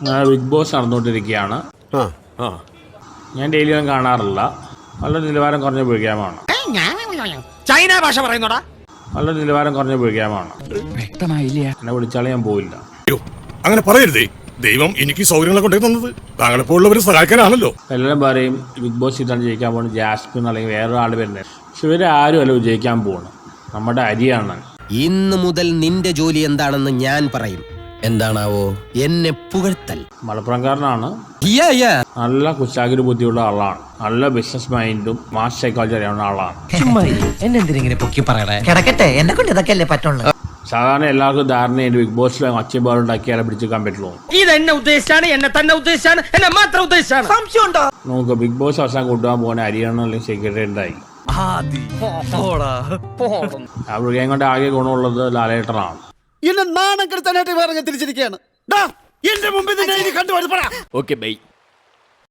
Big boss നടന്നുകൊണ്ടിരിക്കുകയാണ്. ഞാൻ daily ഒന്നും കാണാറില്ല. നല്ല നിലവാരം കുറഞ്ഞ പ്രോഗ്രാമാണ്. ചൈന ഭാഷ പറയുന്നോടാ. നല്ല നിലവാരം കുറഞ്ഞ പ്രോഗ്രാമാണ്. വ്യക്തമായില്ല. എന്നെ വിളിച്ചാലും ഞാൻ പോയില്ല. അങ്ങനെ പറയരുതേ. ദൈവം എനിക്ക് സൗകര്യങ്ങളെ കൊണ്ടേ തന്നത് താങ്കളെപ്പോലുള്ളവരെ സഹായിക്കാനാണല്ലോ. എല്ലാവരും പറയും ബിഗ് ബോസ് ഇതാണ് ജയിക്കാൻ പോകുന്നത്, ജാസ്മിൻ അല്ലെങ്കിൽ വേറൊരാൾ വരുന്നത്. പക്ഷെ ഇവരെ ആരും അല്ല വിജയിക്കാൻ പോകണം. നമ്മുടെ അരിയാണ്. ഇന്ന് മുതൽ നിന്റെ ജോലി എന്താണെന്ന് ഞാൻ പറയും. എന്താണാവോ? എന്നെ പുകഴ്ത്തൽ. മലപ്പുറംകാരനാണ്. നല്ല കുശാഗിരി ബുദ്ധിയുള്ള ആളാണ്. നല്ല ബിസിനസ് മൈൻഡും മാസ് സൈക്കോളജി അറിയാവുന്ന ആളാണ്. എന്നെന്തിനെ പൊക്കി പറയണേ? കിടക്കട്ടെ, എന്നെ കൊണ്ട് ഇതൊക്കെ അല്ലേ പറ്റുള്ളൂ. സാധാരണ എല്ലാവർക്കും ധാരണയുണ്ട് ബിഗ് ബോസിൽ ഒച്ചപ്പാടുണ്ടാക്കിയാലേ പിടിച്ചെടുക്കാൻ പറ്റുള്ളൂ. ഇത് എന്നെ ഉദ്ദേശിച്ചാണ്, എന്നെ തന്നെ ഉദ്ദേശിച്ചാണ്, എന്നെ മാത്രം ഉദ്ദേശിച്ചാണ്. സംശയമുണ്ടോ? നമുക്ക് ബിഗ് ബോസ് അവസാനം കൊണ്ടുപോകാൻ പോകുന്ന ഹരിയാണ അല്ലെങ്കിൽ സെക്രട്ടറി ഉണ്ടായി. ആ മൃഗം കൊണ്ട് ആകെ ഗുണമുള്ളത് ലാലേട്ടനാണ്. എന്നെ നാണം കെടുത്താനായിട്ട് വേറെ തിരിച്ചിരിക്കുകയാണ്. എന്റെ മുമ്പിൽ കണ്ടുപോയി. Okay bye.